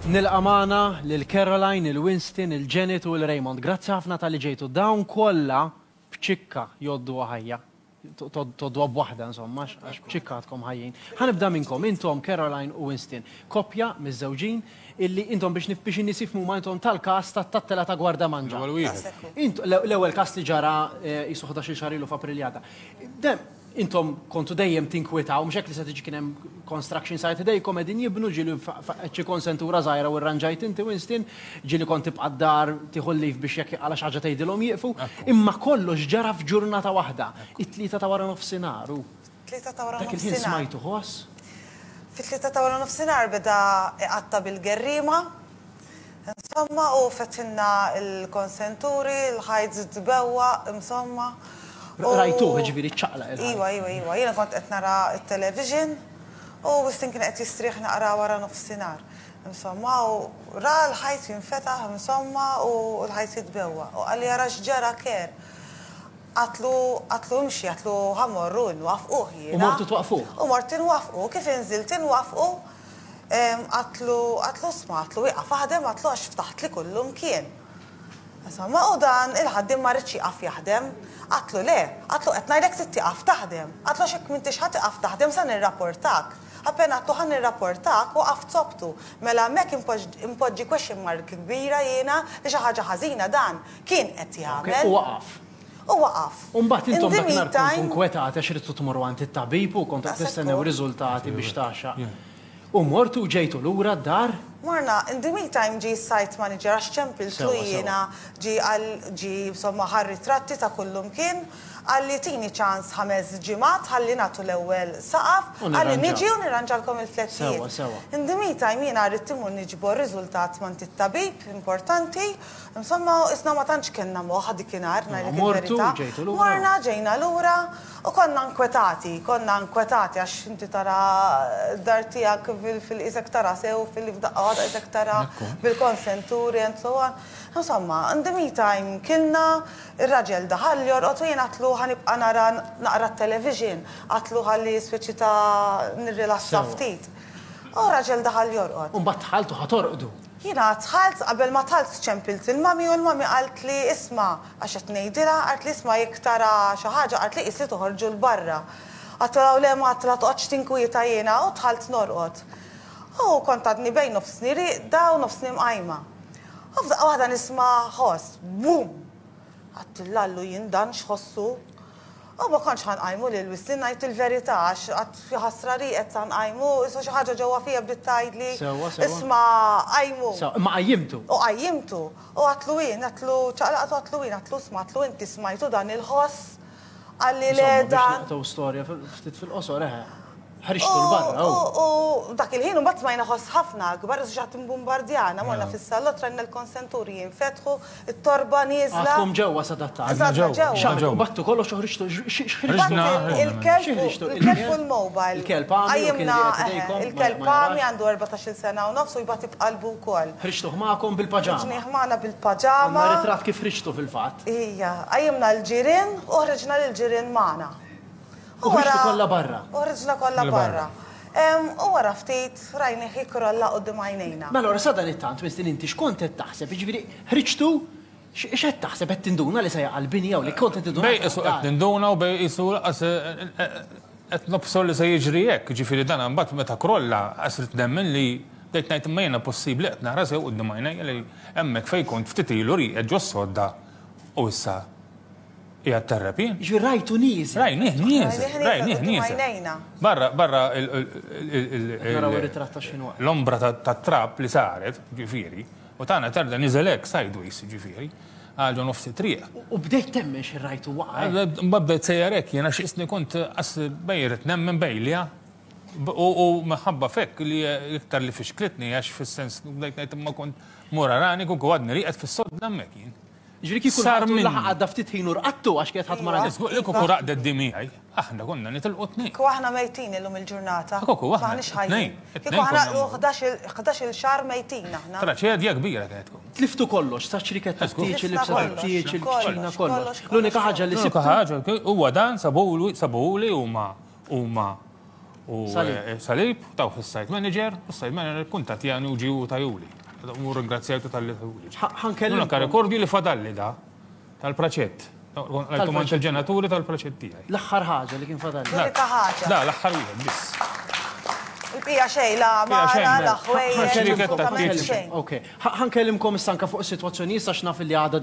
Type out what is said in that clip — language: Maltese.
Nil-amana lil-Caroline, il-Winston, il-Janet u l-Raymond. Grazzi ħafna tal-li ġejtu. Dawn kollha b'ċikka joddu ħajja. Toddu b'waħda insomma, għax b'ċikka għadkom ħajjin. Ħanibda minnkom, intom Caroline u Winston. Koppja miż-żewġin illi intom biex nisifmu ma intom tal-kas tat-tattela ta' Gwarda Manġa. L-ewwel kas li ġara jisu 11 xahar ilu f'Apriljata. Intom kontu dejjem tinkwitaw, mhux hekk li se tiġi kien hemm construction site dejkom qegħdin jibnu ġieli xi konsentura żgħira u rranġajt inti Winston, ġieli kont tibqa' d-dar tieħu l-lif biex jekk għal xi ħaġa tgħidilhom jieqfu, imma kollox ġara f'ġurnata waħda, it-tlieta ta' wara nofsinhar. Tlieta ta' wara dak il-ħin smajtu ħoss? Fit-tlieta ta' wara nofsinhar beda iqatta bil-gerriema, insomma, u fetinna l-konsenturi, l-ħajt tbewwa, insomma. Rajtuh ġifieri ċaqla. Iwa, jiena kont qed nara t-television u Winston kien qed jistrieħ naqra wara nofsinhar. Insomma, u ra l-ħajt jinfetaħ, insomma, u l-ħajt jitbewwa. U qal li jara x'ġara Ker. Għatlu imxi, għatlu ħammorru nwafquh jiena. U mortu twaqfuh? U mortu nwafquh, kif inżilt nwafquh, għatlu sma, għatlu wieqaf waħdem, għatlu għax ftaħt li kullu mkien. Insomma, u dan il-ħaddim ma rridx jaqaf jaħdem. Għatlu le, għatlu qed ngħidlek tiqaf taħdem. Għatlu x'hekk m'intix ħadd tiqaf taħdem sa nirrapportak. Appena għatlu ħan nirrapportak u qaf tzobtu. Mela hemmhekk impoġġi question mark kbira jiena li xi ħaġa ħażina dan kien qed jagħmel. U waqaf. U waqaf. U mbagħad intom dakinhar kontu nkwetati għax irid tmorru għand it-tabib u kontu tistennew riżultati biex taxxa. U mortu ġejtu lura d-dar? Morna, in the meantime ġi site manager għax ċempiltu jiena ġi insomma ħarri tratti ta' kullum kien għalli tini ċans 5 ġimgħat ħalli nagħtu l-ewwel saqaf għalli niġi u nirranġalkom il-flettijiet. In the meantime jiena rrid timur niġbor riżultat mant it-tabib importanti, insomma isna ma tantx kellna moħħ dikinhar ngħidlek il-verità. Morna ġejna lura u konna nkwetati għax inti tara d-dar tiegħek fil-isek tara sew fil-fdaqqa isek tara bil-konsenturi and so on. Insomma, in the meantime kilna ir-raġel daħal jorqod u jien għatlu ħanibqa' naqra t-television, għatlu ħalli speċi ta' nirrilassa ftit. U raġel daħal jorqod. U mbagħad tħaltu ħatorqdu. Jiena tħalt qabel ma tħalt ċempilt il-mami u l-mami qalt li isma' għax qed ngħidilha qalt li isma' jekk tara xi ħaġa qalt li qisli toħorġu l-barra. Għatlaw le ma għatla toqgħodx tinkwieta jiena u tħalt norqod. U kont għadni bejn nofsni riqda u nofsni mqajma. U f'daqqa waħda nisma' ħoss, bum! Għattu l-allu jindan xħossu. U ma konċ ħanqajmu li l-Winston ngħid il-verità għax għat fi ħasra riqet ħanqajmu, isma xi ħaġa ġewwa fija bdiet tgħidli. Isma' qajmu. Ma qajjimtu. U qajjimtu. U għatlu jien, għatlu ċaqlaqtu għatlu jien, għatlu isma' għatlu inti smajtu dan il-ħoss għalli le dan. Naqtaw storja ftit fil-qosor ħarixtu l-barra. U dak il-ħin mbagħad smajna ħoss ħafna kbar x'għad imbombardjana morna fis-sallot ranna l-konsenturi jinfetħu, it-torba nieżla. Għadkom ġewwa sadattat. Ġewwa. Battu kollox ħriġtu il-kelb u l-mobile. Il-kelb għamlu il-kelb għami għandu 14 sena u nofs u jibgħat ibqalbu wkoll. Ħriġtu magħkom bil-paġama. Ħriġni magħna bil-paġama. Ritrat kif ħriġtu fil-fatt. Ija, qajjimna l-ġirien u ħriġna lill-ġirien magħna. U ħriġtu kollha barra. U ħriġna kollha barra. U wara ftit rajni ħikrolla qudiem għajnejna. Ma allura sa dan it-tant Winston inti x'kont qed taħseb, jiġifieri ħriġtu x'qed taħseb qed tinduna li se jaqalbini jew li kont qed tinduna. Bej isu qed tinduna u bej isu qed nobsu li se jiġri hekk, jiġifieri dan mbagħad meta krolla qasrit nemmen li bdejt ngħid imma jiena possibbli qed nara sew qudiem għajnejja li hemmhekk fejn kont ftit ilu riqed ġo sodda u issa hija t-terapija. Ġifieri rajtu nieżel. Rajnih nieżel. Barra l-ombra tat-trapp li saret, ġifieri, u tagħna terda niżel hekk sideways, ġifieri, għal nofsi triq. U bdejt temmen xi rajtu waqa'. Mbagħad bdejt sejjer hekk jiena x'isni kont bejret nemmen bejlija u minħabba fekk li iktar li fixklitni għax fis-sens bdejt ngħid imma kont mura rani kieku għadni riqet fis-sodda hemmhekk jien. Ġifieri kieku laħaq għadda ftit ħin u rqattu għax kienet ħadd mara nisbuq li kieku raqdet dimijaj, aħna konna nitilqu tnejn. Kieku aħna mejtin illum il-ġurnata. Kieku aħna tnejn. Kieku aħna 11-il xahar mejtin aħna. Traċedja kbira kienet tkun. Tliftu kollox, sa xriket tat-tieċ, il-libsa tat-tieċ, il-kċina kollox. L-unika ħaġa li sibtu. Huwa dan sabuli huma U Salib. Salib, taw fis-site manager, is-site manager kuntatjani u ġiju tajuli. U ringrazzjajtu tal-li tajuli. Ħankellim. Nuna rekordju li fadalli da, tal-praċett. Għajtument il-ġenaturi tal-praċett tijaj. L-aħħar ħaġa li kien fadalli. L-unika ħaġa. Da, l-axħar wieħed biss. Il-bija xej la mara, la ħwejjeġ, Xriket ta' xejn. Ok, ħankellimkom istanka fuq is-sitwazzjoni issa x'naf li għadha